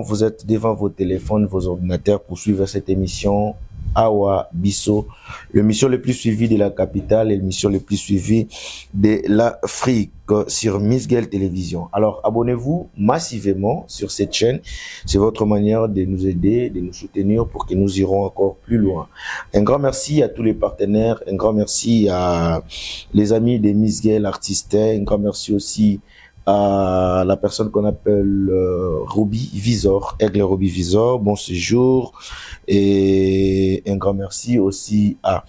vous êtes devant vos téléphones, vos ordinateurs pour suivre cette émission Awa Bisso, l'émission le plus suivie de la capitale et l'émission le plus suivie de l'Afrique sur Miss Guel Télévision. Alors, abonnez-vous massivement sur cette chaîne. C'est votre manière de nous aider, de nous soutenir pour que nous irons encore plus loin. Un grand merci à tous les partenaires, un grand merci à les amis de Miss Guel Artistes, un grand merci aussi à la personne qu'on appelle Ruby Visor, Aigle Ruby Visor, bon séjour, et un grand merci aussi à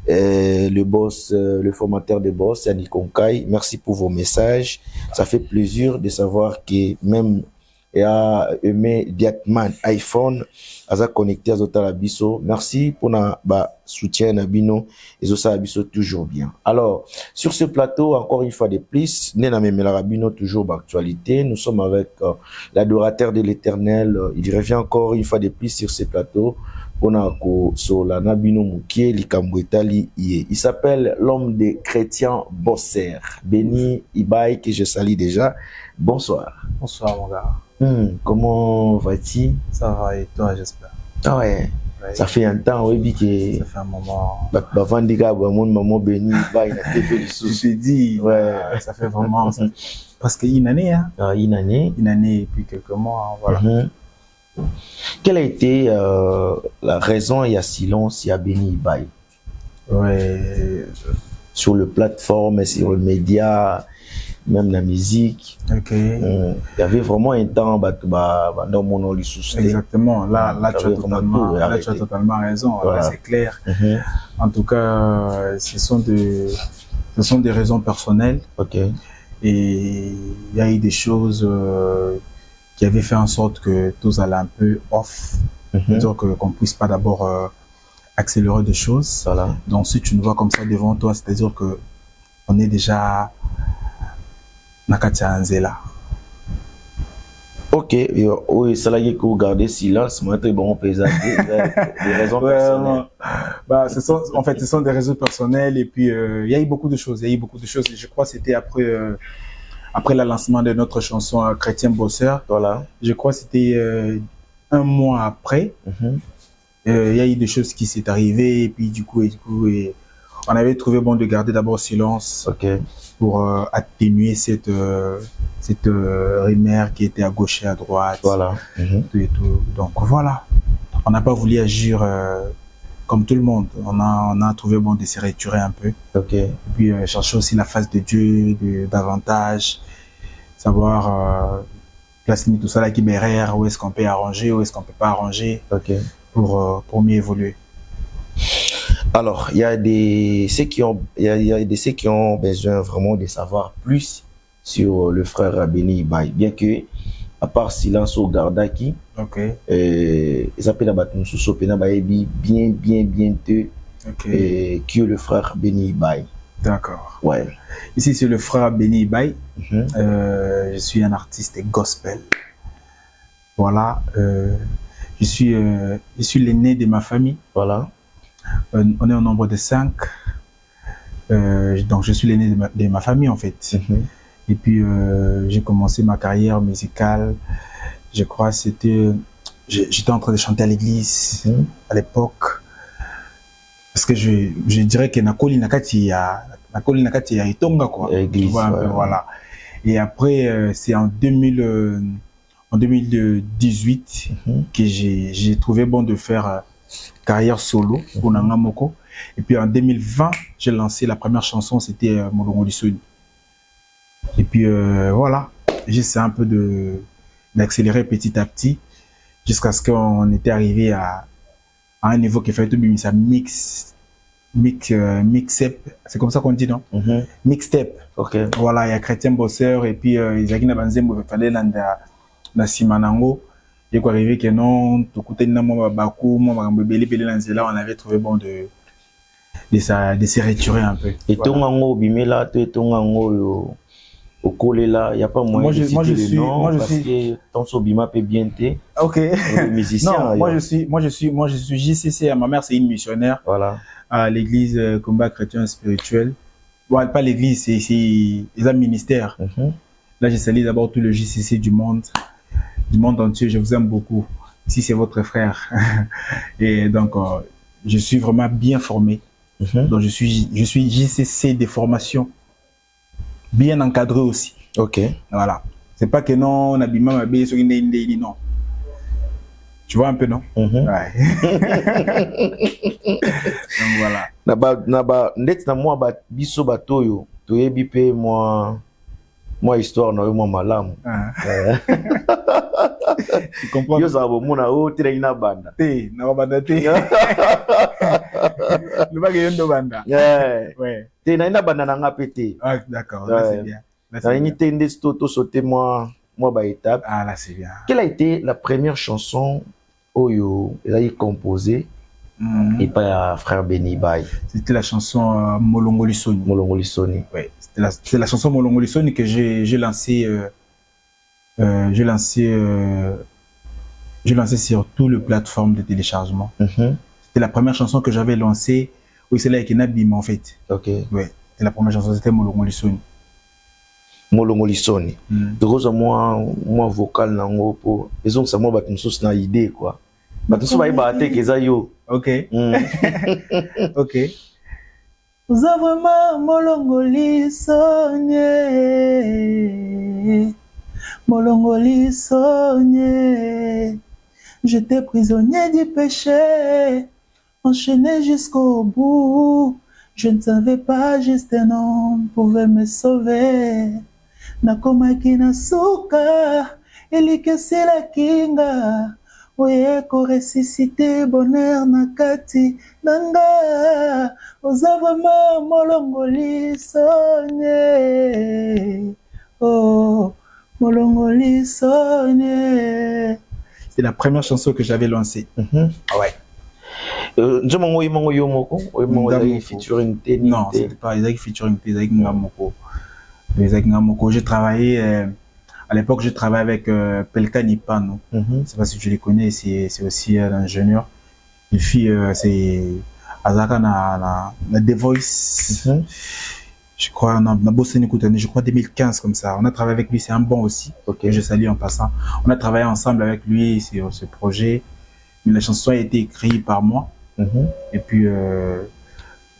le boss, le formateur de boss, Yannick Konkai. Merci pour vos messages, ça fait plaisir de savoir que même a aimé Diatman iPhone aza connecté à Zotala Bisso. Merci pour na soutien na bino et Zotala Bisso toujours bien. Alors sur ce plateau encore une fois de plus, Nena Memela Bino toujours d'actualité. Nous sommes avec l'adorateur de l'Éternel. Il revient encore une fois de plus sur ce plateau. Il s'appelle l'homme des chrétiens Bosser, Béni Ibaï, que je salue déjà. Bonsoir. Bonsoir mon gars. Comment vas-tu? Ça va et toi, j'espère. Ah ouais. Ça fait un temps, oui, que. Ça fait un moment. Maman Béni Ibaï, il a fait le sous. Je te dis, ouais, ça fait vraiment. Parce qu'une année, hein. Une année. Une année et puis quelques mois, hein, voilà. Quelle a été la raison et la silence il y a Béni Ibaï? Ouais. Sur le plateforme, sur le média, même la musique. Ok. Il y avait vraiment un temps dans mon lit sous. Exactement. Là, tu as totalement raison. Voilà. C'est clair. En tout cas, ce sont des raisons personnelles. Ok. Et il y a eu des choses qui avaient fait en sorte que tout allait un peu off. C'est-à-dire qu'on puisse pas d'abord accélérer des choses. Voilà. Donc si tu nous vois comme ça devant toi, c'est-à-dire que on est déjà Nakatia Anzela. Ok, oui, c'est là que vous gardez silence, moi très bon présenter des raisons personnelles. Ce sont des raisons personnelles et puis il y a eu beaucoup de choses, Et je crois que c'était après le lancement de notre chanson Chrétien Bosseur. Voilà. Je crois que c'était un mois après. Il y a eu des choses qui s'est arrivées et puis du coup, on avait trouvé bon de garder d'abord silence. Ok. Pour atténuer cette rumeur qui était à gauche et à droite. Voilà. Tout et tout. Donc voilà. On n'a pas voulu agir comme tout le monde. On a trouvé bon de se retirer un peu. Ok. Et puis chercher aussi la face de Dieu davantage. Savoir placer tout ça là qui m'erreur, où est-ce qu'on peut arranger, où est-ce qu'on peut pas arranger. Ok. Pour mieux évoluer. Alors, il y a ceux qui ont besoin vraiment de savoir plus sur le frère Béni Ibaï, bien que à part silence au Gardaki, ils appellent bien qui est le frère Béni Ibaï. D'accord. Ouais. Ici c'est le frère Béni Ibaï. Je suis un artiste gospel. Voilà. Je suis l'aîné de ma famille. Voilà. On est au nombre de 5. Donc je suis l'aîné de ma famille en fait. Et puis j'ai commencé ma carrière musicale. Je crois que j'étais en train de chanter à l'église à l'époque. Parce que je dirais que Nakoli Nakati ya Itonga quoi. L'église. Voilà. Et après c'est en 2018 que j'ai trouvé bon de faire carrière solo pour Nangamoko. Et puis en 2020, j'ai lancé la première chanson, c'était Molongo Lissoni. Et puis voilà, j'essaie un peu d'accélérer petit à petit jusqu'à ce qu'on était arrivé à un niveau qui fait tout bien, ça mixtape, c'est comme ça qu'on dit, non? Mixtape. Ok. Voilà, il y a Chrétien Bosseur et puis Isaki Nabanzembo fallait na Simanango. Il est arrivé que non, tout côté na moi bakou, moi bébé là, on avait trouvé bon de se retirer un peu. Et ton ango bimela, ton ango au collé là, il y a pas moyen de citer le nom parce que ton sobima peut bien te. Ok. Musicien. Non, moi je suis JCC. Ma mère c'est une missionnaire. Voilà. À l'église combat chrétien spirituel. Bon, pas l'église, c'est un ministère. Là, j'ai sali d'abord tout le JCC du monde. du monde entier, je vous aime beaucoup. Ici, c'est votre frère. Et donc, je suis vraiment bien formé. Donc, je suis JCC des formations. Bien encadré aussi. Ok. Voilà. C'est pas que non, on a bien non. Tu vois un peu, non? Ouais. Donc, voilà. Net na moi biso batoyo, toyebi pe moi histoire na moi malamu. Tu comprends? Yo za bo mona o tira ina banda. Te, na banda te. Le bague yondo banda. Ouais. Te na ina banda na nga pété. Ah, d'accord, là c'est bien. Na ini tende to sauter moi ba étape. Ah, là c'est bien. Quelle a été la première chanson Oyo, elle a été composée et par frère Benny Bay? C'était la chanson Molongo Lissoni. Molongo Lissoni. Ouais, c'est la chanson Molongo Lissoni que j'ai lancé sur toutes les plateformes de téléchargement. C'était la première chanson que j'avais lancée. Oui, c'est là avec Nabim en fait. Ok. Ouais, c'était la première chanson, c'était Molongo Lissoni. Molongo Lissoni. Donc moi vocal nango po. Ils ont ça moi battu sous na idée quoi. Battu sous ba te keza yo. Ok. Ok. Vous avez vraiment Molongo Lissoni. Molongo Lissoni. J'étais prisonnier du péché, enchaîné jusqu'au bout. Je ne savais pas juste un homme pouvait me sauver. Nakomaki na suka, elikesi la kinga. Oyeko ressuscité bonheur na kati nanga. Oza vraiment Molongo Lissoni. Oh, Molongo Lissoni. C'est la première chanson que j'avais lancée. Ouais. Non, c'était pas Isaac featuring Isaac Ngamoko. J'ai travaillé, à l'époque, je travaillais avec Pelka Nipano. Je ne sais pas si tu les connais, c'est aussi l'ingénieur. Une fille, c'est Azaka na The Voice. Je crois, on a bossé une année, je crois 2015 comme ça. On a travaillé avec lui, c'est un bon aussi. Okay. Je salue en passant. On a travaillé ensemble avec lui sur ce projet. Mais la chanson a été écrite par moi. Et puis,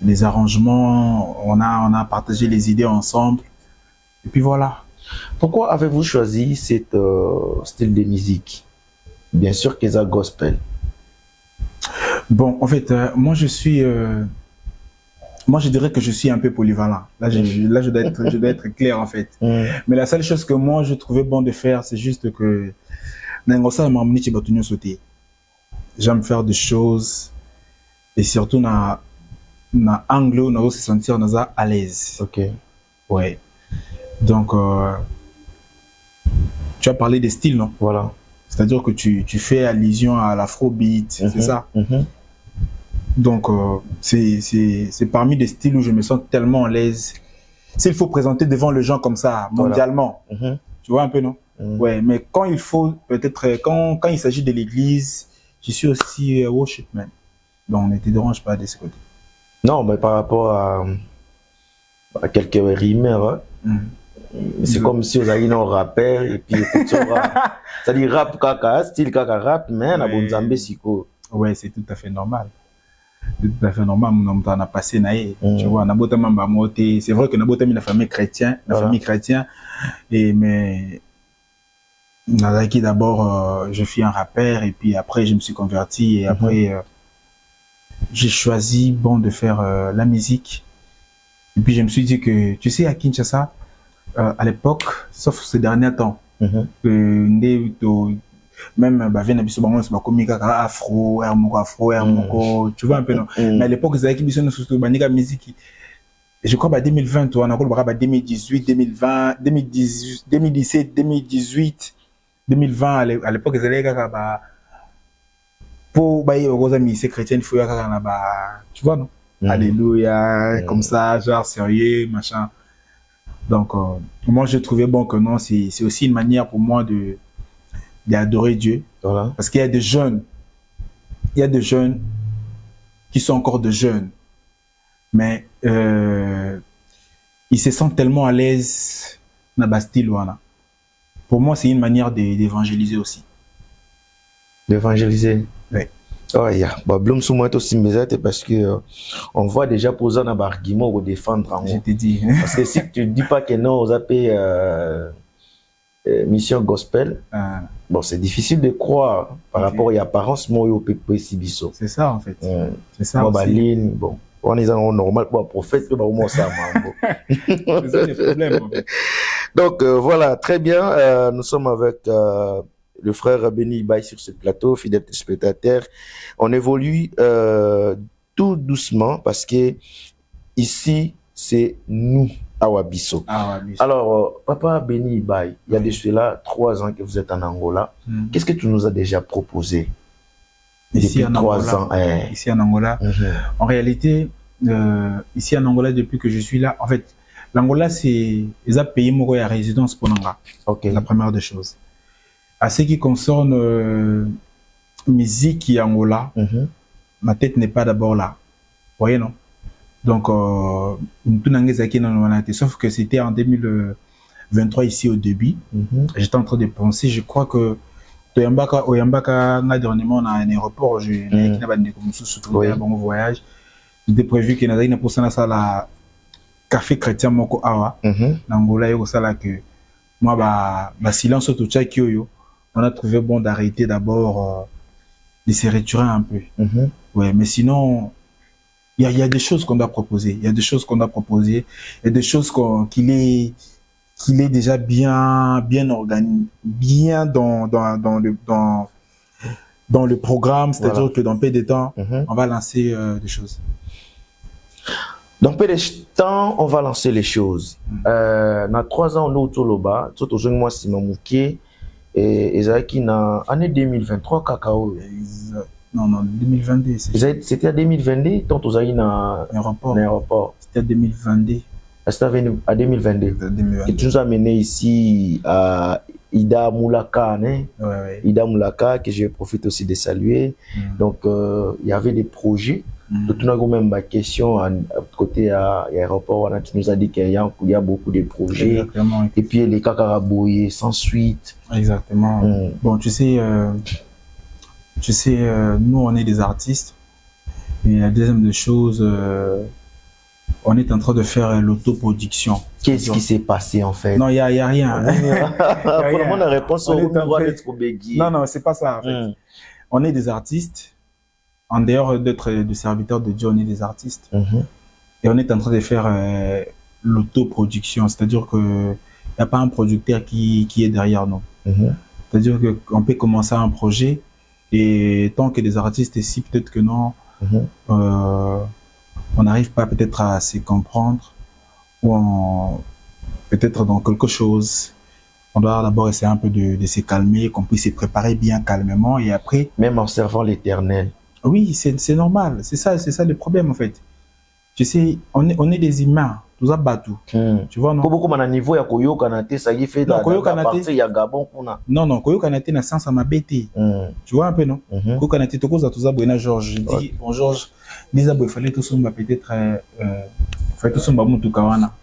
les arrangements, on a partagé les idées ensemble. Et puis voilà. Pourquoi avez-vous choisi cette style de musique? Bien sûr que c'est gospel. Bon, en fait, moi je dirais que je suis un peu polyvalent. Là, je dois être clair en fait. Mais la seule chose que moi je trouvais bon de faire, c'est juste que j'aime faire des choses et surtout na anglo, on a aussi se sentir à l'aise. Ok. Ouais. Donc, tu as parlé des styles, non? Voilà. C'est-à-dire que tu fais allusion à l'afrobeat, c'est ça? Donc, c'est parmi des styles où je me sens tellement à l'aise. S'il faut présenter devant les gens comme ça, mondialement, tu vois un peu, non? Ouais, mais quand il faut, peut-être, quand il s'agit de l'église, je suis aussi worshipman. Donc, ne te dérange pas de ce côté. Non, mais par rapport à quelques rimeurs, c'est comme si vous aviez un rappeur et puis c'est-à-dire rap kaka, style kaka rap, mais on a bon zambé siko. Ouais, c'est tout à fait normal. C'est tout à fait normal, on a passé naïe. Tu vois, Nabota Mamba Moté, c'est vrai que Nabota la famille chrétienne, et mais Nazaki d'abord, je fus un rappeur et puis après je me suis converti et après j'ai choisi de faire la musique. Et puis je me suis dit que, tu sais, à Kinshasa, à l'époque, sauf ces derniers temps, même vient biso bango c'est comme afro tu vois un peu non, mais à l'époque ils avaient qui biso surtout banika musique. Et je crois 2020 on a encore 2018 2020 2017 2020 à l'époque ils allaient pour bailler aux amis c'est chrétien il faut tu vois non. Alléluia, comme ça, genre sérieux, machin. Donc, moi, je trouvais bon que non, c'est aussi une manière pour moi d'adorer Dieu. Voilà. Parce qu'il y a des jeunes qui sont encore de jeunes, mais ils se sentent tellement à l'aise dans Bastille, voilà. Pour moi, c'est une manière d'évangéliser aussi. D'évangéliser. Oui. Oh, yeah. Bah, Blum sous moi aussi mesate parce que on voit déjà poser un argument pour défendre en Je t'ai dit. parce que si tu dis pas que non aux AP mission gospel, bon c'est difficile de croire par rapport à l'apparence moi au PP Sibiso. C'est ça en fait. C'est ça bon, aussi. Baline, bon, on est en normal pour un prophète que bah au moins ça c'est ça le problème en fait. Donc voilà, très bien, nous sommes avec le frère Béni Ibaye sur ce plateau, fidèle spectateur. On évolue tout doucement parce que ici, c'est nous, Awabiso. Alors, papa Béni Ibaye, il y a de cela 3 ans que vous êtes en Angola. Qu'est-ce que tu nous as déjà proposé ici depuis en 3 ans? Ici en Angola. En réalité, ici en Angola, depuis que je suis là, en fait, l'Angola, c'est ils ont payé mon résidence pour Nanga. La première des choses. À ce qui concerne musique et Angola, ma tête n'est pas d'abord là. Vous voyez, non? Donc, sauf que c'était en 2023 ici au début. J'étais en train de penser, je crois que Oyambaka, dernièrement, on a un aéroport, bon voyage. J'étais prévu qu'il y ait pour ça la café chrétien moko awa. L'Angola, il y a ça là que moi, silence au Tchakioyo. On a trouvé bon d'arrêter d'abord de se retirer un peu. Ouais, mais sinon, il y a des choses qu'on doit proposer. Il y a des choses qu'on doit proposer. Il y a des choses qu'il est déjà bien organisé, bien dans le programme. C'est-à-dire que dans peu de temps, on va lancer des choses. Dans peu de temps, on va lancer les choses. Dans 3 ans, on est au Toloba. Tout au moi, c'est Mamouké. Et Ezaki, dans l'année 2023, Kakao. Non, 2022. C'était à 2022, tant aux aïe dans l'aéroport. C'était à 2022. C'était à 2022. Et tu nous as amené ici à Ida Moulaka, Ida Moulaka, que je profite aussi de saluer. Donc, il y avait des projets. Donc, tu as même ma question à côté à l'aéroport. Tu nous as dit qu'il y a beaucoup de projets. Exactement. Et puis, les Kakaraboye, sans suite. Exactement. Bon, tu sais, nous, on est des artistes. Et la deuxième des choses, on est en train de faire l'autoproduction. Qu'est-ce qui s'est passé en fait? Non, il n'y a rien. Pour le moment, la réponse est non, non, c'est pas ça en fait. On est des artistes. En dehors d'être des serviteurs de Dieu, on est des artistes. Et on est en train de faire l'autoproduction. C'est-à-dire qu'il n'y a pas un producteur qui est derrière nous. C'est-à-dire qu'on peut commencer un projet et tant que des artistes ici, peut-être que non, on n'arrive pas peut-être à se comprendre ou peut-être dans quelque chose. On doit d'abord essayer un peu de se calmer, qu'on puisse se préparer bien calmement et après... Même en servant l'Éternel. Oui, c'est normal. C'est ça le problème en fait. Tu sais, on est des humains. Tout ça battu. Tu vois, non? Beaucoup de niveau, il y a Koyo Kanate, ça y est fait dans la partie, il y a Gabon. Non, Koyo Kanate n'a sens à ma bêtise. Tu vois un peu, non? Koyo Kanate, tout ça, bon, Georges. Je dis, bon, Georges, les abos, il fallait tout ça, peut-être, tout ça, tout kawana.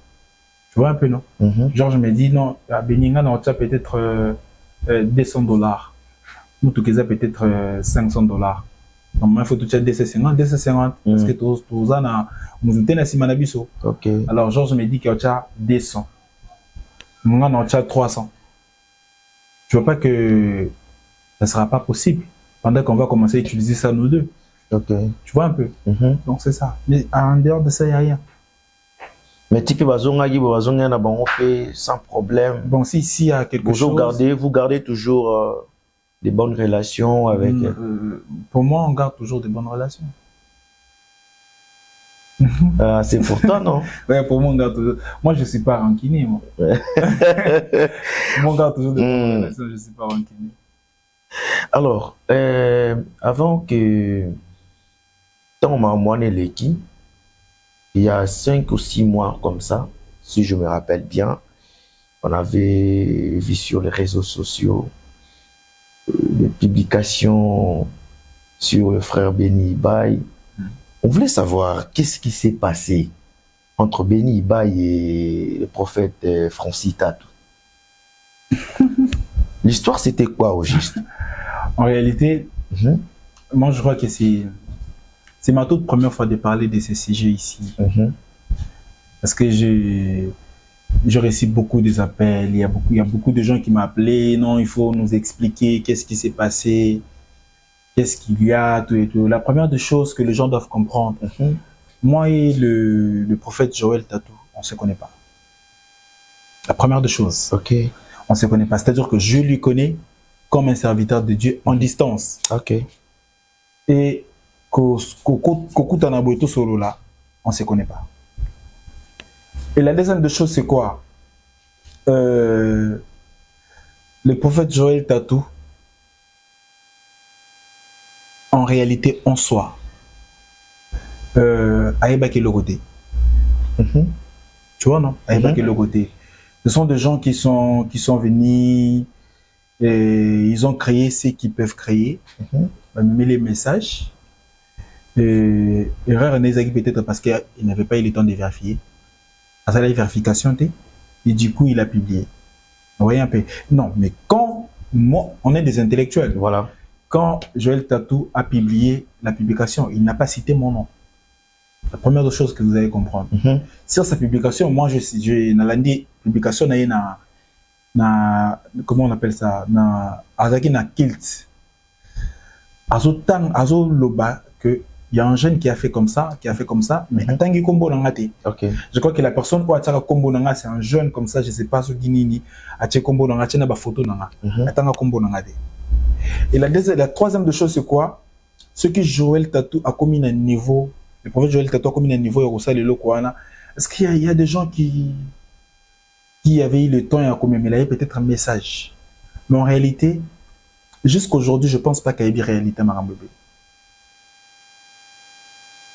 Tu vois un peu, non? Georges me dit, non, à Beninga, on a peut-être $200. Nous, tout ça, peut-être $500. Donc, il faut tout ça 250, parce que tout ça, nous avons alors, Georges me dit qu'il y a 200. Nous avons 300. Tu vois pas que ça ne sera pas possible pendant qu'on va commencer à utiliser ça nous deux. Tu vois un peu. Donc, c'est ça. Mais en dehors de ça, il n'y a rien. Mais tu peux sans problème. Bon, si il y a quelque chose... Vous gardez toujours des bonnes relations avec... pour moi, on garde toujours des bonnes relations. C'est pour toi, non? Ouais, pour moi, on garde toujours... Moi, je ne suis pas rancunier, moi. Moi, on garde toujours des bonnes relations, je ne suis pas rancunier. Alors, avant que... Tant m'a moine l'équipe, il y a 5 ou 6 mois comme ça, si je me rappelle bien, on avait vu sur les réseaux sociaux des publications sur le frère Béni Ibaye. On voulait savoir qu'est-ce qui s'est passé entre Béni Ibaye et le prophète Francis Tatou. L'histoire, c'était quoi au juste? En réalité, moi je crois que c'est ma toute première fois de parler de ces sujets ici. Parce que je reçois beaucoup des appels, il y a beaucoup de gens qui m'appellent, non, il faut nous expliquer qu'est-ce qui s'est passé, qu'est-ce qu'il y a, tout et tout. La première des choses que les gens doivent comprendre, moi et le prophète Joël Tatou, on ne se connaît pas. La première des choses, on ne se connaît pas. C'est-à-dire que je lui connais comme un serviteur de Dieu en distance. Et Kokuta Naboito Solo là, on ne se connaît pas. Et la deuxième des choses, c'est quoi? Le prophète Joël Tatou, en réalité, en soi, Aïba qui est le côté. Tu vois, non? Aïba qui est le côté. Ce sont des gens qui sont venus, et ils ont créé ce qu'ils peuvent créer, mis les messages. Erreur peut-être parce qu'il n'avait pas eu le temps de vérifier. À la vérification, et du coup, il a publié. Vous voyez un peu? Non, mais quand moi, on est des intellectuels. Voilà. Quand Joël Tatou a publié la publication, il n'a pas cité mon nom. La première chose que vous allez comprendre. Sur sa publication, moi, j'ai dit publication, comment on appelle ça? Azaki na kilt. Azo loba que il y a un jeune qui a fait comme ça, mais attends qu'il combo nangate. Je crois que la personne qui a fait combo nanga, c'est un jeune comme ça, je sais pas ce guinini, a fait combo nanga, n'a pas photo nanga, attends combo nangate. Et la troisième de chose c'est quoi? Ce que Joël Tatou a commis un niveau, le prophète Joël Tatou a commis un niveau et le Lokwana. Est-ce qu'il y a des gens qui avaient eu le temps et a commis, mais il y a peut-être un message. Mais en réalité, jusqu'aujourd'hui, je pense pas qu'il y ait une réalité Marambébé.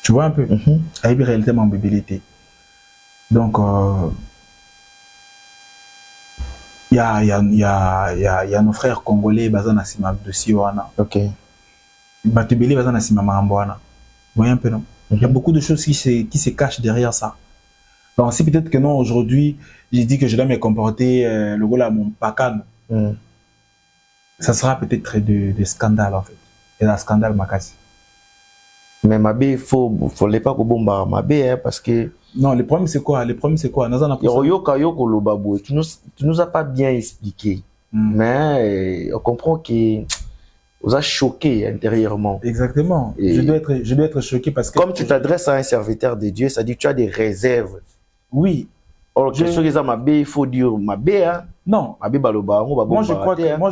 Tu vois un peu? Il y a une réalité Marambébé. Donc, il y a nos frères congolais, Bazana Sima de Siwana. Batubeli Bazana Sima Maramboana. Vous voyez un peu, non? Il y a beaucoup de choses qui se cachent derrière ça. Donc, si peut-être que non, aujourd'hui, j'ai dit que je dois me comporter, le gars là, mon pacan. Ça sera peut-être des scandales en fait. Et un scandale Makasi. Mais Mabé, il faut pas que bomba Mabé, parce que. Non, le problème c'est quoi? Tu nous as pas bien expliqué. Mais on comprend que vous a choqué intérieurement. Exactement. Je dois être choqué parce que. Comme tu t'adresses à un serviteur de Dieu, ça dit que tu as des réserves. Oui. Or, il faut dire Mabé, hein? Non. Mabé Baloba, moi je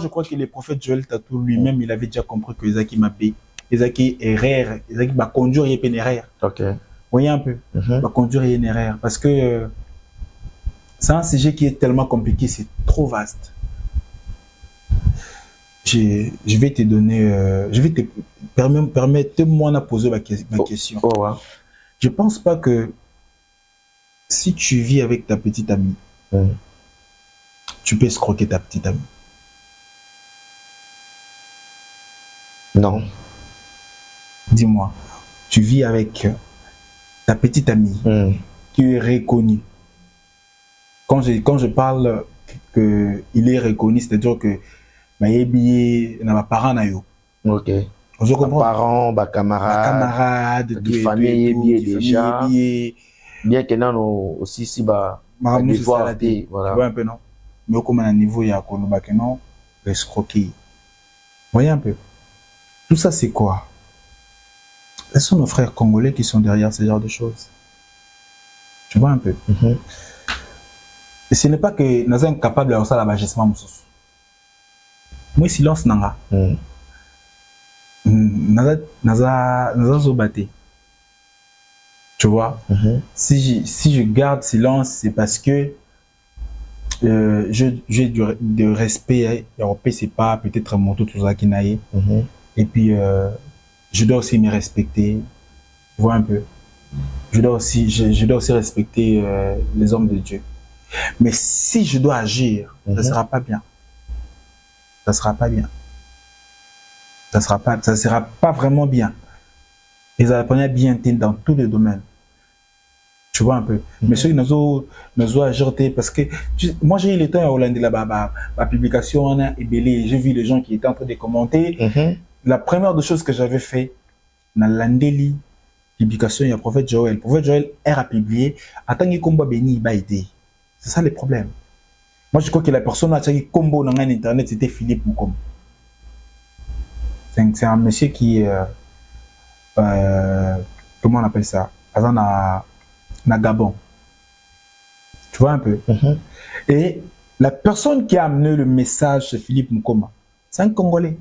crois que le prophète Joël Tatou lui-même, il avait déjà compris que Ezaki Mabé, Ezaki erreur, Ezaki va conduire une erreur. Vous voyez un peu? Va conduire une erreur. Parce que c'est un sujet qui est tellement compliqué, c'est trop vaste. Je vais te donner, permettez-moi de poser ma question. Je pense pas que si tu vis avec ta petite amie, tu peux escroquer ta petite amie. Non. Dis-moi, tu vis avec ta petite amie qui est reconnue. Quand je parle qu'il est reconnu, c'est-à-dire que ma parent parents, camarades, de famille, déjà. Bien que non aussi si voilà. Tu vois un peu, non? Mais comme à un niveau il y a non, escroquer. Voyez un peu. Tout ça c'est quoi? Ce sont nos frères congolais qui sont derrière ce genre de choses. Tu vois un peu. Et ce n'est pas que nous sommes capables de faire l'abagissement. Moi silence nanga. Naza zobaté. Tu vois, si je garde silence, c'est parce que j'ai de respect. Européen, c'est pas peut-être mon tout qui naïe. Et puis, je dois aussi me respecter. Tu vois un peu. Je dois aussi respecter les hommes de Dieu. Mais si je dois agir, ça sera pas bien. Ça sera pas bien. Ça sera pas vraiment bien. Et ça va bien dans tous les domaines. Tu vois un peu. Mais ceux qui nous ont ajouté, parce que moi j'ai eu le temps à Hollande là-bas, ma publication en a ébélé, j'ai vu les gens qui étaient en train de commenter. La première des choses que j'avais fait, dans l'Andeli, publication, il y a Prophète Joël. Prophète Joël a publié, attends qu'il combat béni, il va aider. C'est ça le problème. Moi je crois que la personne a dit combo dans Internet, c'était Philippe Moukom. C'est un monsieur qui, comment on appelle ça? Na Gabon. Tu vois un peu. Et la personne qui a amené le message, c'est Philippe Mukoma. C'est un Congolais.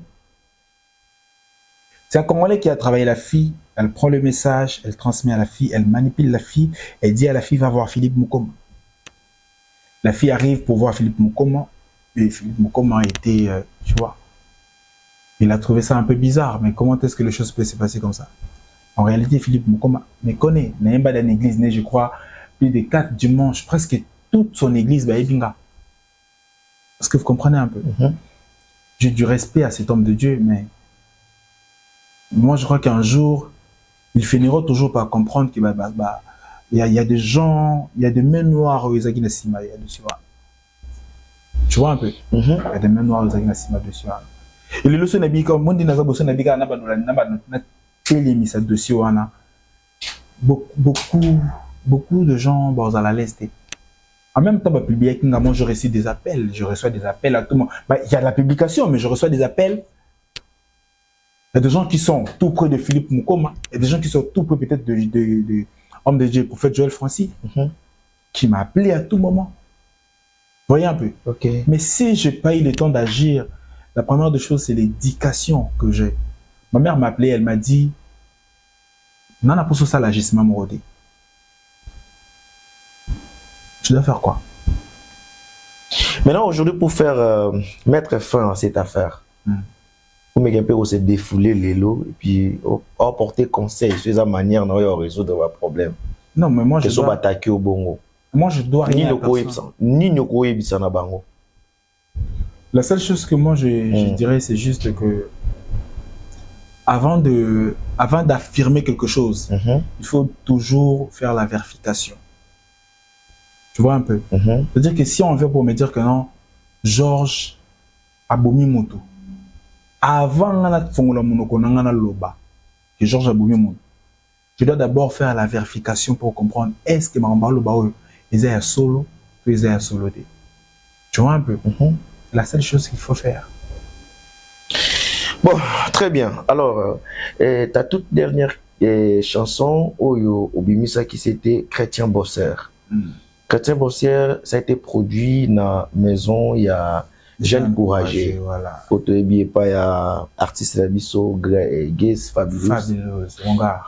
C'est un Congolais qui a travaillé la fille, elle prend le message, elle transmet à la fille, elle manipule la fille, elle dit à la fille, va voir Philippe Mukoma. La fille arrive pour voir Philippe Mukoma, et Philippe Mukoma a été, tu vois, il a trouvé ça un peu bizarre, mais comment est-ce que les choses peuvent se passer comme ça? En réalité, Philippe Mukoma me connaît. Il n'a pas dans l'église, je crois, plus de 4 dimanches, presque toute son église, Baïbinga. Parce que vous comprenez un peu. J'ai du respect à cet homme de Dieu, mais moi, je crois qu'un jour, il finira toujours par comprendre qu'il y a des gens, il y a des mains noires au Isaki Nassima, il y a dessus. Tu vois un peu? Il y a des mains noires au Isaki Nassima dessus. Et les leçons n'habillent comme, moi, je dis, beaucoup de gens à la leste. En même temps, moi, je reçois des appels. Je reçois des appels à tout le monde. Il y a la publication, mais je reçois des appels. Il y a des gens qui sont tout près de Philippe Mukoma. Il y a des gens qui sont tout près peut-être de homme de Dieu, prophète Joël Francis, qui m'a appelé à tout moment. Vous voyez un peu. Mais si je n'ai pas eu le temps d'agir, la première des choses, c'est l'éducation que j'ai. Ma mère m'a appelé, elle m'a dit, non, pour ça, l'agissement Morodé. Tu dois faire quoi? Maintenant, aujourd'hui, pour faire mettre fin à cette affaire, pour me un peu se défouler les lots et puis apporter conseil sur la manière de résoudre le problème. Non, mais moi, je dois attaquer au bongo. Moi, je dois rien à personne. Ni na bango. La seule chose que moi, je dirais, c'est juste que avant d'affirmer quelque chose, il faut toujours faire la vérification. Tu vois un peu? C'est-à-dire que si on veut pour me dire que non, Georges Abomi Moto, avant que Georges Abomi Moto, je dois d'abord faire la vérification pour comprendre est-ce que Mamba Loba est un solo ou est un solo. Tu vois un peu? La seule chose qu'il faut faire. Bon, très bien. Alors, ta toute dernière chanson, Obimisa, qui c'était Chrétien Bosseur. Chrétien Bosseur, ça a été produit dans la maison, il y a Jeanne Courageux. Voilà. Il y a artiste Labisso, Gaze, Fabulous, mon gars.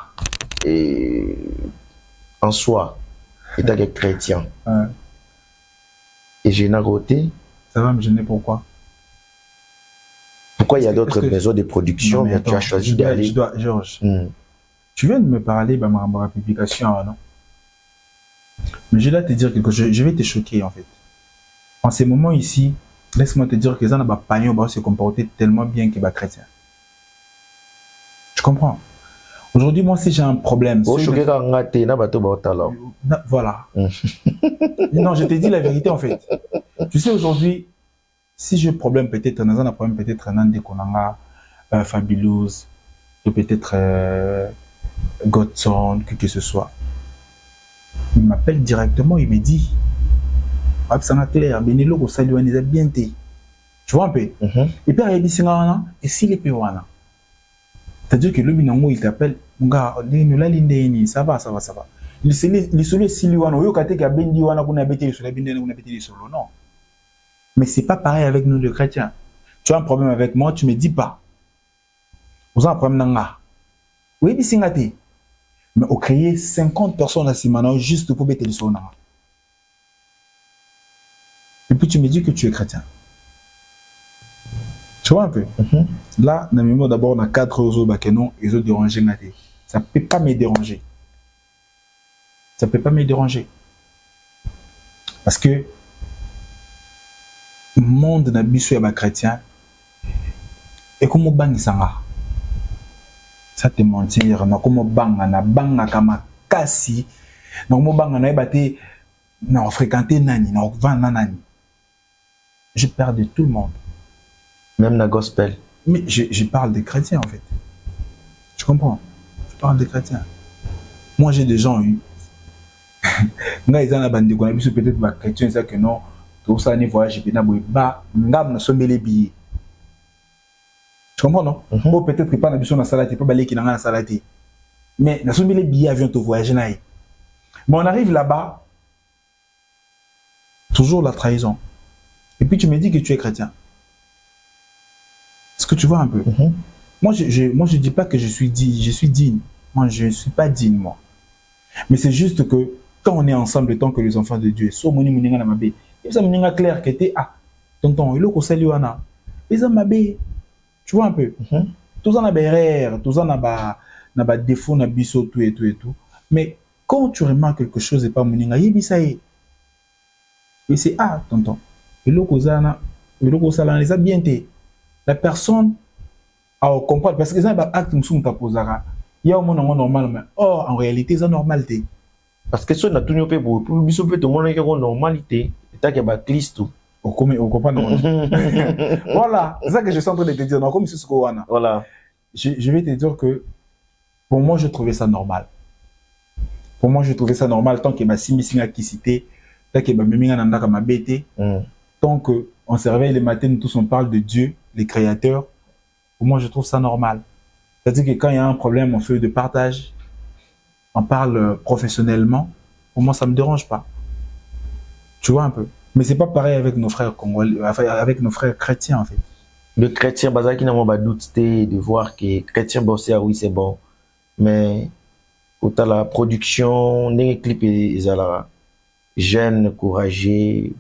Et en soi, il était chrétien. Et j'ai côté. Ça va me gêner, pourquoi? Pourquoi il y a d'autres maisons de production, mais tu as choisi d'aller. Georges, tu viens de me parler de ma publication, non? Mais je dois te dire quelque chose, je vais te choquer en fait. En ces moments ici, laisse-moi te dire que les gens n'ont pas se comporter tellement bien qu'ils sont chrétiens. Tu comprends? Aujourd'hui, moi, si j'ai un problème. Voilà. Non, je te dis la vérité en fait. Tu sais, aujourd'hui, si j'ai un problème, peut-être, dans un problème, peut-être, Fabulous, ou peut-être Godson, que ce soit. Il m'appelle directement, il me dit, clair, Benelo, ça lui a bien été. Tu vois un peu? Et puis, il et s'il est péouana. C'est-à-dire que le binango, il t'appelle, mon gars, ça va. Il se si lui, on a été bendi, on a été sur la bindene, on a été sur le nom. Mais c'est pas pareil avec nous, les chrétiens. Tu as un problème avec moi, tu me dis pas. Vous avez un problème dans la. Oui, mais c'est gâté. Mais on crée 50 personnes à Simano juste pour mettre le son. Et puis tu me dis que tu es chrétien. Tu vois un peu? Là, d'abord, on a 4 autres bakénons, ils ont dérangé. Ça ne peut pas me déranger. Ça ne peut pas me déranger. Parce que le monde n'a pas chrétien. Et comment bang sanga? Ça te mentir, na comment bang na bang na kama kasi Donc, moi, banga bate, non, fréquenter nani, non, vendre nani. Je parle de tout le monde. Même la gospel. Mais je parle des chrétiens, en fait. Tu comprends? Je parle des chrétiens. Moi, j'ai des gens, nga ils ont la bande de qu'on a vu peut-être ma chrétien, ça que non, tout ça, ni voyage, et puis, bah, ngam ne sommes les billets. Tu comprends, non? Ou peut-être que pas la mission dans la salade, pas balé qui dans la salade. Mais, nous sommes les billets avions te voyager, naï. Mais on arrive là-bas, toujours la trahison. Et puis tu me dis que tu es chrétien. Est-ce que tu vois un peu? Moi, je dis pas que je suis digne. Moi, je ne suis pas digne, moi. Mais c'est juste que quand on est ensemble, tant que les enfants de Dieu, so moni moninga na mabe. Et ça moninga clair que t'es tonton, il ko sali wana. Les hommes mabe. Tu vois un peu? Tous en a des erreurs, tous en a des défauts, na biso tout et tout et tout. Mais quand tu remarques quelque chose et pas moninga, yebisa ye. Et c'est tonton. Et le kozana, les a bien été. La personne a comprendre parce que ça va acte msum ta posara. Il y a au moins normal mais en réalité c'est normalité. Parce que ça n'a tout pas pour biso peut tout monde qui est normalité. T'as que ba Christ. On comprend. Voilà, c'est ça que je suis en train de te dire. Donc comme c'est ce qu'on a. Voilà. Je vais te dire que pour moi je trouvais ça normal. Pour moi je trouvais ça normal tant que ma simisinga qui cité, tant que ma miminga nanda ka ma bête. Tant qu'on se réveille le matin, nous tous on parle de Dieu, les créateurs, pour moi je trouve ça normal. C'est-à-dire que quand il y a un problème, on fait de partage, on parle professionnellement, pour moi ça ne me dérange pas. Tu vois un peu. Mais c'est pas pareil avec nos frères congolais, avec nos frères chrétiens en fait. Le chrétien, qui n'a pas doute de voir que chrétien bossé, oui c'est bon. Mais quand tu as la production, les clips et la jeune, courageux,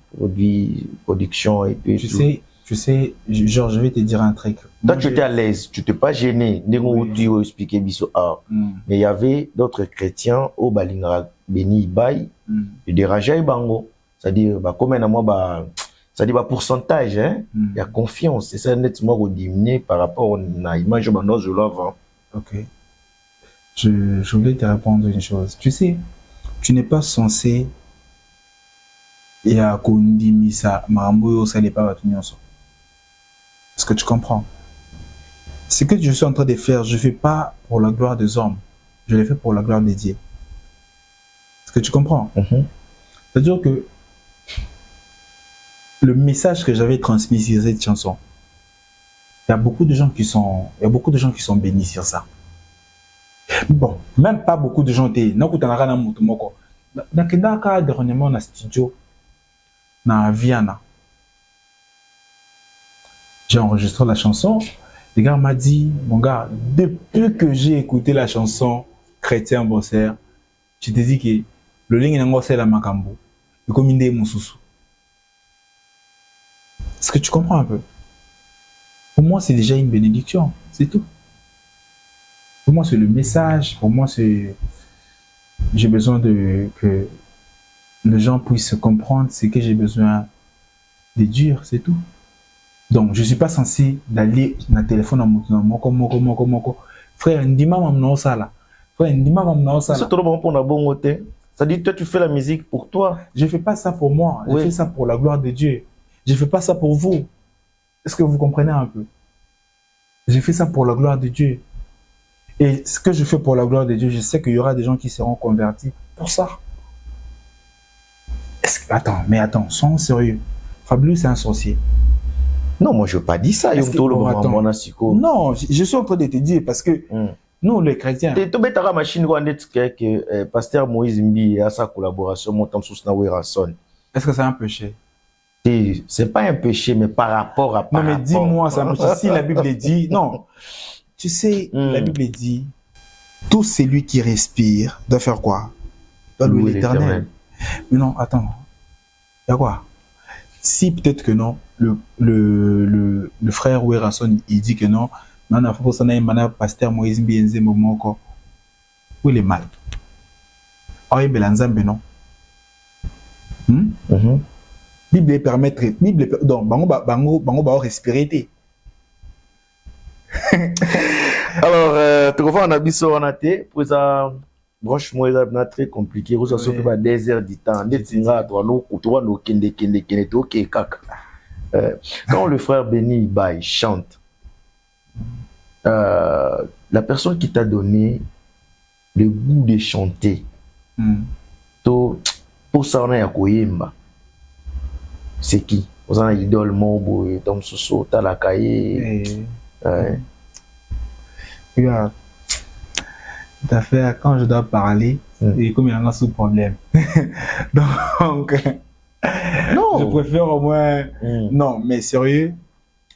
production et puis tu sais, genre, je vais te dire un truc. Toi, tu étais à l'aise, tu t'es pas gêné. Tu expliquais biso mais il y avait d'autres chrétiens au Balingra, Beni Bay, et des Raja et Bango. C'est-à-dire, comme c'est-à-dire, pourcentage, hein, il y a confiance. C'est ça, nettement rediminué par rapport à l'image de je love. Ok. Je voulais te répondre une chose. Tu sais, tu n'es pas censé et à Kondimisa, Maramboyo, ça n'est pas votre Est-ce que tu comprends? Ce que je suis en train de faire, je ne fais pas pour la gloire des hommes. Je le fais pour la gloire des dieux. Est-ce que tu comprends? C'est-à-dire que le message que j'avais transmis sur cette chanson, il y a beaucoup de gens qui sont bénis sur ça. Bon, même pas beaucoup de gens étaient. Dernièrement, dans studio, dans Viana. J'ai enregistré la chanson. Le gars m'a dit, mon gars, depuis que j'ai écouté la chanson Chrétien Bosser, je te dis que le ligne n'est pas la Makambo. Le comité mon sous. Est-ce que tu comprends un peu? Pour moi, c'est déjà une bénédiction. C'est tout. Pour moi, c'est le message. Pour moi, c'est... J'ai besoin que les gens puissent comprendre ce que j'ai besoin de dire. C'est tout. Donc, je ne suis pas censé d'aller dans le téléphone en moko. Frère, ndima mamna osala. Frère, ndima mamna osala. C'est trop bon pour la bonne côté. Ça dit, toi, tu fais la musique pour toi. Je ne fais pas ça pour moi. Je fais ça pour la gloire de Dieu. Je ne fais pas ça pour vous. Est-ce que vous comprenez un peu? Je fais ça pour la gloire de Dieu. Et ce que je fais pour la gloire de Dieu, je sais qu'il y aura des gens qui seront convertis pour ça. Attends, sois sérieux. Fabrice, c'est un sorcier. Non, moi, je n'ai pas dit ça. Non, je suis en train de te dire parce que nous, les chrétiens. Tu as la machine que Pasteur Moïse Mbi a sa collaboration, montant sous Naouérason. Est-ce que c'est un péché? C'est pas un péché, mais par rapport à. Non, mais dis-moi, c'est un péché. Si la Bible dit. Non. Tu sais, la Bible dit tout celui qui respire doit faire quoi? Doit louer l'Éternel. Mais non, attends. Il y a quoi? Si peut-être que non, le frère Ouérason, il dit que non, Pasteur Moïse Mbienze Momoko, où il est mal? Ah, il est non. Bible permettre, donc, bango respirer. Alors, tu vois, on a biso on a été pour ça franchement, c'est très compliqué. Vous avez fait pas des heures du temps. Quand le frère Béni Ibaï chante, la personne qui t'a donné le goût de chanter, pour ça, on a Yakoyemba. C'est qui? Vous avez un idole, Mobo, Tom Soso, Talakaye. Tout à fait, quand je dois parler, et comme il y a un sous-problème. Donc, non. Je préfère au moins. Non, mais sérieux,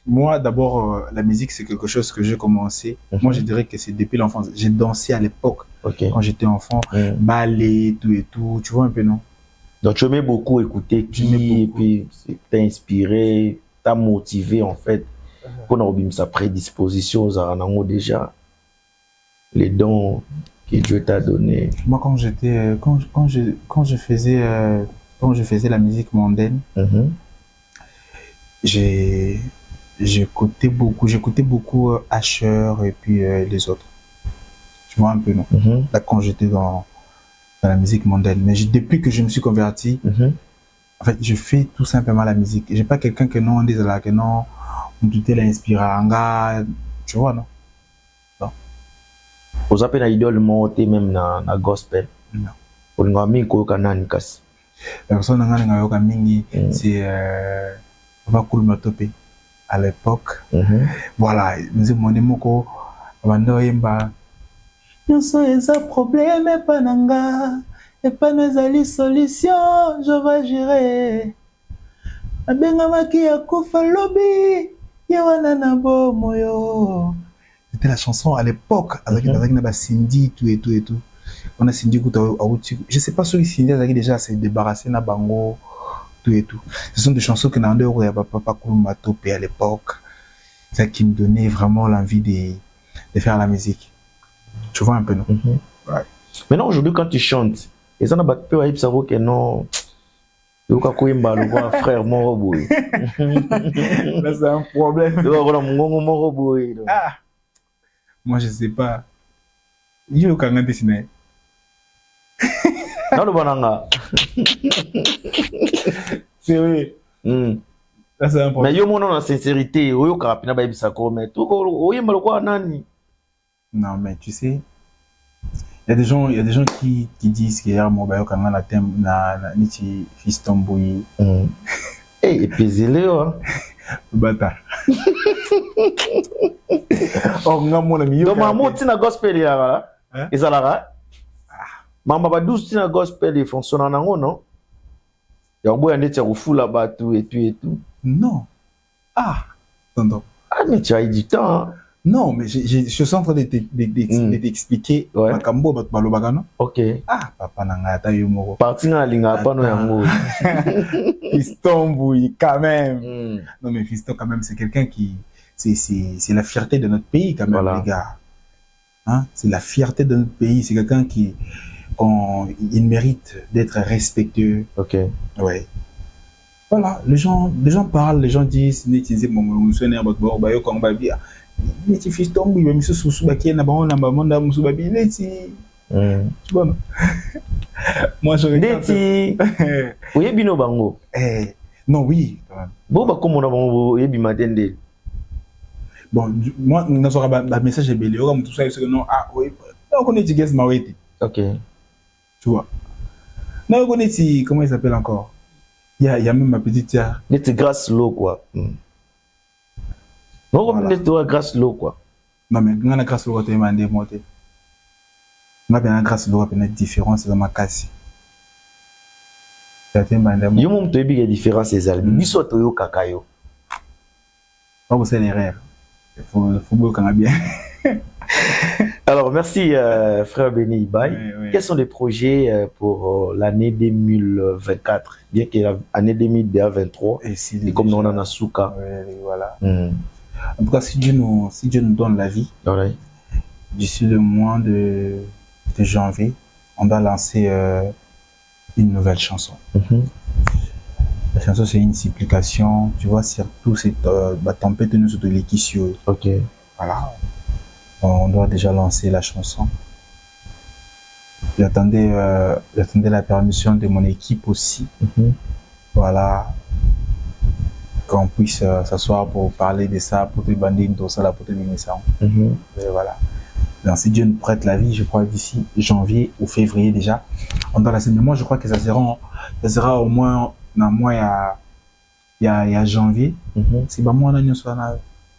moi d'abord, la musique c'est quelque chose que j'ai commencé. Moi je dirais que c'est depuis l'enfance. J'ai dansé à l'époque, quand j'étais enfant, ballet, tout et tout, tu vois un peu, non? Donc tu aimais beaucoup écouter qui, et puis t'as inspiré, t'as motivé en fait, qu'on a oublié sa prédisposition aux aranangos déjà, les dons que Dieu t'a donné. Moi quand j'étais, quand je faisais la musique mondaine, j'écoutais beaucoup Asher et puis les autres. Tu vois un peu, non? Là quand j'étais dans la musique mondaine. Mais depuis que je me suis converti, en fait, je fais tout simplement la musique. J'ai pas quelqu'un que non, on dit là, que non, on tout est inspiré, tu vois, non? Non. Vous appelez l'idole monté même dans la gospel? Non. Pour nous amener quoi kanani kasi? La personne qui a yoka mingi, c'est Papa Koulmatopé. À l'époque, voilà, nous avons dit moko, bando yemba. Nous sommes un problème et pas nanga, et pas nos alliés solution, je vais gérer. Abengama qui a koufa lobby, yawana nabo moyo. C'était la chanson à l'époque, avec Cindy, tout et tout et tout. On a Cindy Gouta Aouti. Je sais pas si Cindy a déjà s'est débarrassé na bango, tout et tout. Ce sont des chansons que Nando ou Papa Koulma Topé à l'époque. C'est ça qui me donnait vraiment l'envie de faire la musique. Tu vois un peu, non? Ouais. Maintenant, aujourd'hui, quand tu chantes, et ça n'a pas peur à savoir que non, tu as frère mon là, c'est un problème. Ah. Moi, je sais pas. Il y a aucun dessiné. Non, le bananga. C'est vrai. Là, c'est un problème. Mais il y a mon nom en sincérité. Il y a carapina ba ibisako. Mais tout le monde nani. Non, mais tu sais, il y a des gens qui disent qu'il y a mon bayo quand on a thème na niti fistomboui. Et puis zéléo. Bata. Oh, mon ami. Donc maman tina gospel ya là. Ezalaka. Mama ba douce tina gospel et fonctionne en ango non. Ya boya ndeti ya kufula batu et tout. Non. Ah. Non. Ah mais tu as du temps. Non, mais je suis en train de t'expliquer. Makambo balobagano. Ok. Ah, papa nanga ta yomoro. Parti na linga pa no yango. Fiston Bouy quand même. Non mais Fiston quand même c'est quelqu'un qui c'est la fierté de notre pays quand même, les gars. Hein? C'est la fierté de notre pays, c'est quelqu'un qui il mérite d'être respectueux. OK. Ouais. Voilà, les gens parlent, les gens disent n'utilisez mon sonner votre bord bayo quand ba bien. Neti Fiston Bouy même ce sous bakie na ba na monde musu babi neti. Tu vois. Moi je regarde. Neti. Oui bino bango. Non oui. Bon ba comme on a bango yebi matende. Bon moi na sera ba message est belé comme tout ça c'est que non ah oui. On connaît tu guess maweti. OK. Tu vois. Non on connaît si comment il s'appelle encore. Il y a même ma petite sœur. Neti grâce l'eau quoi. Non, comme neti grâce l'eau quoi. Non mais on a grâce l'eau tu m'as démonté. On a bien grâce l'eau peut être différence dans ma casse. Yo mom to ebi différence ces albums. Biso to yo kakayo. Pas vous c'est les rêves. Il faut beaucoup bien. Alors merci frère Béni Ibaï. Oui. Quels sont les projets pour l'année 2024 bien que l'année 2023 et comme on en a souka. Oui, voilà. En tout cas si Dieu nous donne la vie. Ouais. D'ici le mois de janvier, on va lancer une nouvelle chanson. La chanson c'est une supplication, tu vois, surtout cette tempête nous de l'équissio. OK. Voilà. On doit déjà lancer la chanson. J'attendais la permission de mon équipe aussi. Voilà. Qu'on puisse s'asseoir pour parler de ça, pour te bander une dossier, pour te donner ça. Et voilà. Donc, si Dieu nous prête la vie, je crois d'ici janvier ou février déjà, on doit la signer. Moi, je crois que ça sera au moins dans le mois, il y a janvier. Si bah, moi,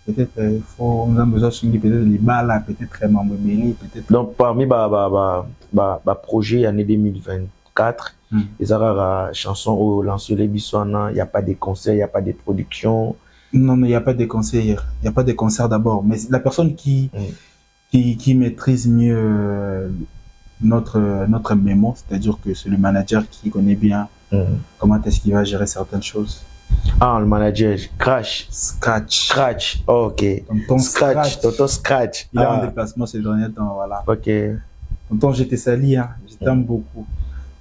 peut-être il faut on a besoin de signer peut-être les balles, peut-être membre peut-être. Donc, parmi les projets année 2024, les rares chansons au lancé les Bissouana, il n'y a pas de concerts, il n'y a pas de production. Non, il n'y a pas de concerts. Il n'y a pas de concerts d'abord. Mais la personne qui maîtrise mieux notre mémo, c'est-à-dire que c'est le manager qui connaît bien comment est-ce qu'il va gérer certaines choses. Ah, le manager, Scratch. Oh, ok. Tonton Scratch. Il est en déplacement ces derniers temps, voilà. Ok. Tonton, j'étais sali, hein. Je t'aime beaucoup.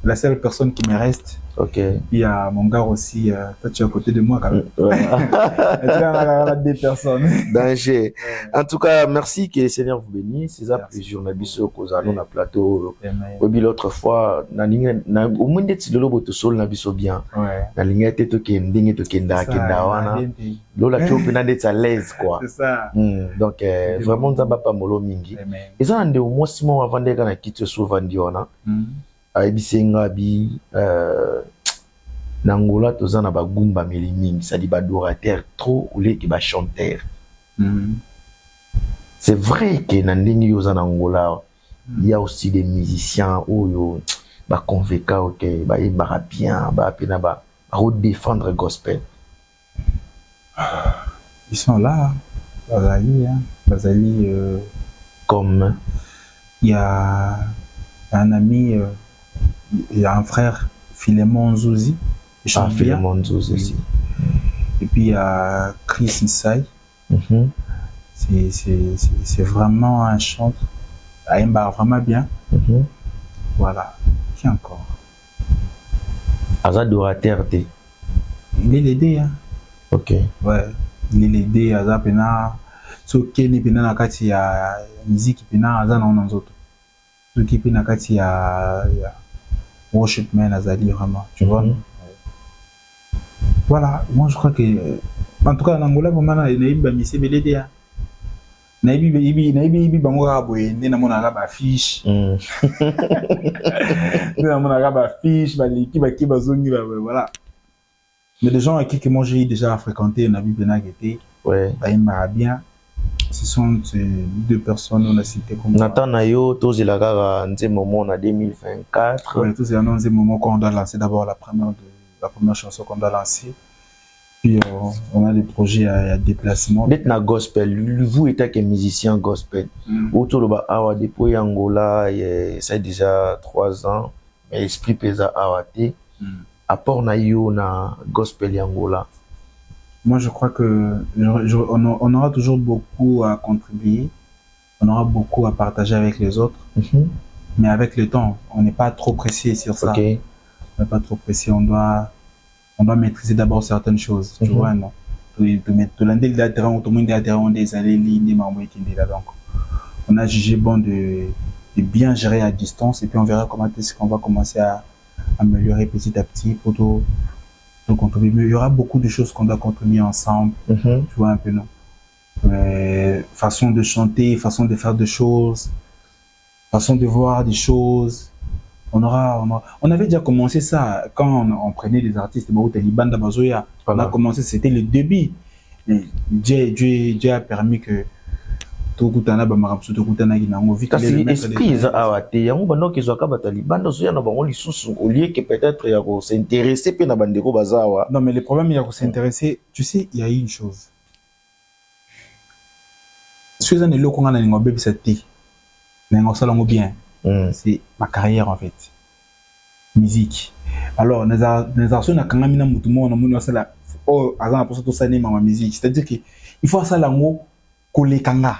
La seule personne qui me reste. Ok. Il y a mon gars aussi, toi tu es à côté de moi quand même. Voilà. Des personnes. Danger. En tout cas, merci, que le Seigneur vous bénisse. C'est ça, plaisir. On a vu qu'on a un plateau. L'autre fois, au moins d'être le boto sol, on a vu bien. La ligne était token, tokenda, kenda, wana. Lola tu peux n'être à l'aise, quoi. C'est ça. Donc, vraiment, ça va pas molo mingi. Et ça, on est au moins 6 mois avant de gagner quitte souvent diona. Aibisenga bi Nangola tozana ba gumba melimingi, ça dit ba dorateur trop ou les qui ba chanteur. C'est vrai que dans ndenge yoza Nangola, il y a aussi des musiciens où ba convaincre OK, ba yebara bien, ba pena ba redéfendre gospel. Ils sont là, Bazali comme il y a un ami il y a un frère, Philemon Zouzi. Philemon Zouzi aussi. Et puis il y a Chris Nsai. C'est vraiment un chanteur. Il vraiment bien. Voilà. Qui encore? Azadorateur. Il est l'aidé. Hein. Ok. Ouais. Il est l'aidé. Azapena. Ce qui est pena na kati ya musique pena azana on en autres. Ce qui pena kati ya worshipman Azali vraiment, tu vois. Voilà, moi je crois que en tout cas en Angola vraiment naïbi ba misi belede ya. Naïbi bango raboye ndena mona ka ba fiche. Ndena mona ka ba fiche ba liki ba ki bazongi ba voilà. Mais des gens avec qui moi j'ai déjà fréquenté Nabi Benagete, ouais, bah il m'a bien. Ce sont deux personnes on a cité comme Nathan Nayo, tous les gars en moment on a 2024. Ouais, tous les en moment qu'on doit lancer d'abord la première chanson qu'on doit lancer. Puis on a des projets à déplacement. D'être na gospel, vous étant que musicien gospel, autour de Awa depuis Angola, ça a déjà 3 ans, mais esprit pesa Awate, apport Nayo na gospel Angola. Moi, je crois que on aura toujours beaucoup à contribuer, on aura beaucoup à partager avec les autres, mais avec le temps, on n'est pas trop pressé sur ça. Okay. On n'est pas trop pressé, on doit maîtriser d'abord certaines choses, tu vois, non? Donc, on a jugé bon de bien gérer à distance et puis on verra comment est-ce qu'on va commencer à améliorer petit à petit pour tout. Contribuer. Mais il y aura beaucoup de choses qu'on doit contribuer ensemble, tu vois un peu, non? Façon de chanter, façon de faire des choses, façon de voir des choses. On avait déjà commencé ça quand on prenait des artistes, on a commencé, c'était le début. Dieu a permis que tout kutana ba makamsu tout kutana ginango vite les esprit za awate yango bando kezo ka batali bando so yana bango lisusu au lieu que peut-être ya ko s'intéresser pe na bandeko bazawa. Non mais le problème il y a ko s'intéresser, tu sais, il y a une chose. Si vous avez le konga na ningo bebisa te. Na ngo salongo bien. C'est ma carrière en fait. Musique. Alors les artistes na kanga mina mutumo na moni wasala oh azana pour tout ça ne ma musique, c'est-à-dire que il faut ça lango kole kanga.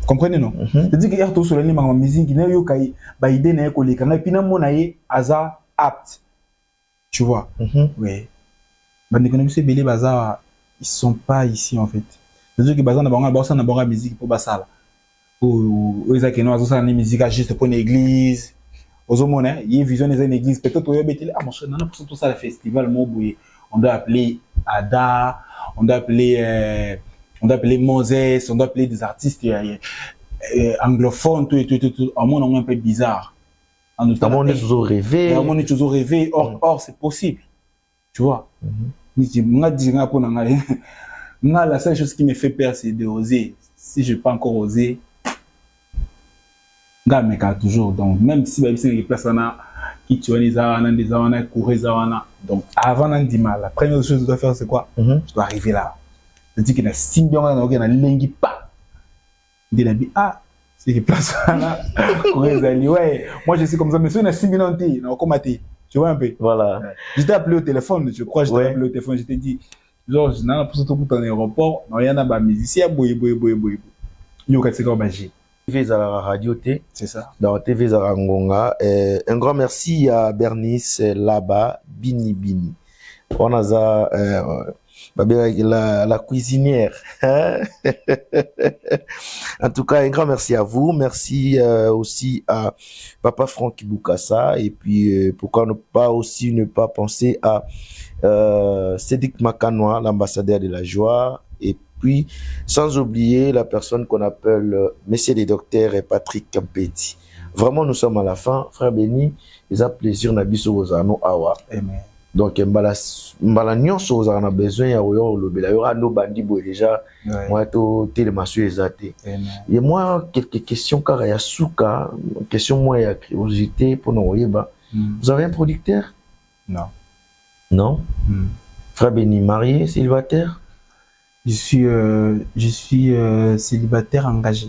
Comprenez non? C'est-à-dire qu'il y a tout sur ma musique, il y a eu kai ba idée na ko lekanga et puis na mona ye aza apte. Tu vois? Oui. Bande kono se belé baza ils sont pas ici en fait. C'est-à-dire que baza na bango ba musique pour basala. Ou ils ont ça une musique juste pour une église. Aux hommes, il y a une vision d'une église. Peut-être qu'on va dire, ah, mon cher, non, pour tout ça, le festival, on doit appeler Ada, on doit appeler Moses, on doit appeler des artistes anglophones, tout. Un monde un peu bizarre. On est toujours rêvé. On est toujours rêvé. Or, c'est possible. Tu vois? La seule chose qui me fait peur, c'est d'oser. Si je n'ai pas encore osé, je me toujours. Donc, même si il y a des personnes qui tuent des courir, donc avant d'en mal, la première chose que je dois faire, c'est quoi? Je dois arriver là. C'est-à-dire qu'il y a 6 millions de gens qui pas. Il dit, ah, c'est des personnes là. Ouais, moi je suis comme ça, mais si on a 6 millions de gens, tu vois un peu? Voilà. Je t'ai appelé au téléphone, je crois, appelé au téléphone, je t'ai dit, genre, je n'ai pas pour tout en aéroport, il y a un musicien, boy. Il y a un TV Zara Radio T. C'est ça. Dans TV Zara Ngonga. Un grand merci à Bernice là-bas, Bini. On a la cuisinière. En tout cas, un grand merci à vous. Merci aussi à Papa Franck Boukassa. Et puis, pourquoi ne pas penser à Cédric Makanoa, l'ambassadeur de la joie. Et puis, sans oublier la personne qu'on appelle Monsieur le Docteur Patrick Campeti. Vraiment, nous sommes à la fin. Frère Béni, ils ont plaisir Nabiso Ozano Awa. Amen. Donc, Mbalagnon, si on a besoin, il y aura nos bandits déjà. Moi, tout le massue exaté. Et moi, quelques questions, car il y a Souka, question, moi, il y a curiosité pour nous voyez. Vous avez un producteur? Non. Non? Frère Béni, marié, célibataire? Je suis célibataire engagé.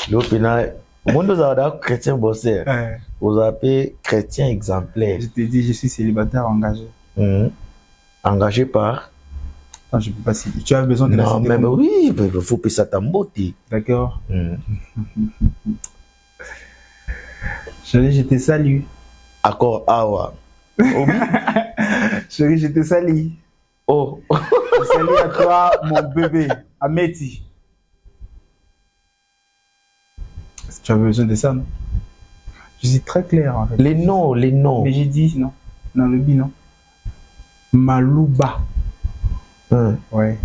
L'opinion. Moi, nous avons chrétien bossé. Vous appelez chrétien exemplaire. Je te dis, je suis célibataire engagé. Engagé par? Non, je ne peux pas si. Tu as besoin de la cité. Non, mais oui, il faut payer ça ta beauté. D'accord. Chérie, je te salue. Accord Awa. Chérie, je te salue. Oh. Je salue à toi, mon bébé, Ameti. Tu as besoin de ça, non? Je suis très clair, en fait. Les noms. Mais j'ai dit, non. Dans le bi, non. Malouba. Ouais.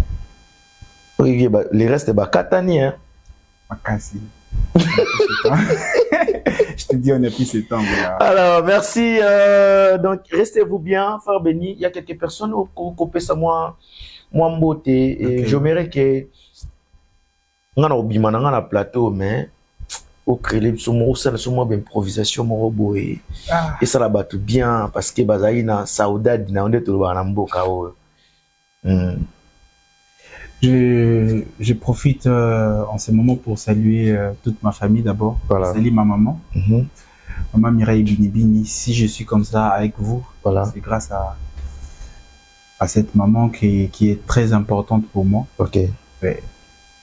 Oui, bah, les restes, c'est Katani, hein. Makasi. Je te dis, on n'a plus ce temps. Là. Alors, merci. Donc, restez-vous bien, Frère Béni. Il y a quelques personnes qui peut ça, moi, beauté. Et j'aimerais que. On a un plateau, mais. Au crédit, sur moi, improvisation, mon robot. Et ça la bat bien, parce que Bazaïna, Saoudade, on est tout le monde. Je profite en ce moment pour saluer toute ma famille d'abord. Voilà. Salut ma maman. Maman Mireille Bini. Si je suis comme ça avec vous, voilà. C'est grâce à cette maman qui est très importante pour moi. Ok. Ouais.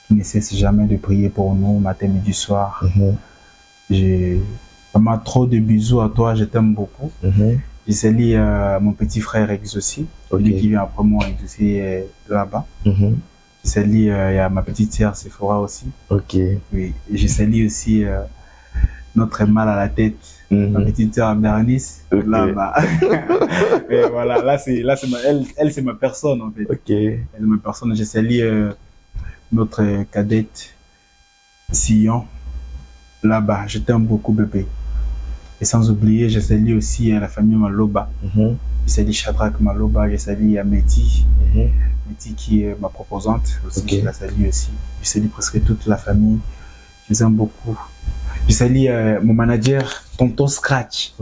Qui ne cesse jamais de prier pour nous matin, midi, soir. Maman, trop de bisous à toi, je t'aime beaucoup. Je salue mon petit frère Ex aussi, lui qui vient après moi Ex aussi là-bas. Je salue il y a ma petite sœur Sephora aussi. Ok. Oui. Et je salue aussi notre mal à la tête, ma petite sœur Bernice, là-bas. Et voilà, là c'est elle c'est ma personne en fait. Ok. Elle est ma personne. Je salue notre cadette Sion là-bas. Je t'aime beaucoup bébé. Et sans oublier, je salue aussi la famille Maloba. Je salue Shadrach Maloba, je salue Ameti. Ameti qui est ma proposante aussi, je la salue aussi. Je salue presque toute la famille. Je les aime beaucoup. Je salue mon manager, Tonton Scratch.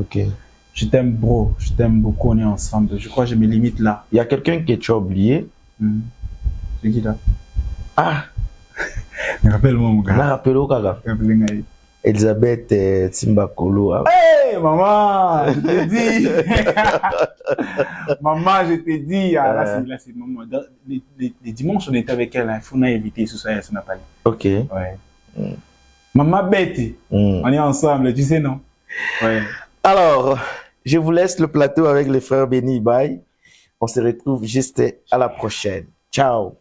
Je t'aime bro, je t'aime beaucoup, on est ensemble. Je crois que je me limite là. Il y a quelqu'un que tu as oublié. C'est qui là? Ah! Rappelle-moi mon gars. Rappelle-moi Kaga. Elisabeth Timbakolo. Hey maman, je te dis. Maman, je te dis. Là c'est maman. Les dimanches on était avec elle. Il faut nous éviter sous ça, ça n'a pas. Ok. Ouais. Maman Betty. On est ensemble, tu sais non? Ouais. Alors, je vous laisse le plateau avec les frères Béni Baye. On se retrouve juste à la prochaine. Ciao.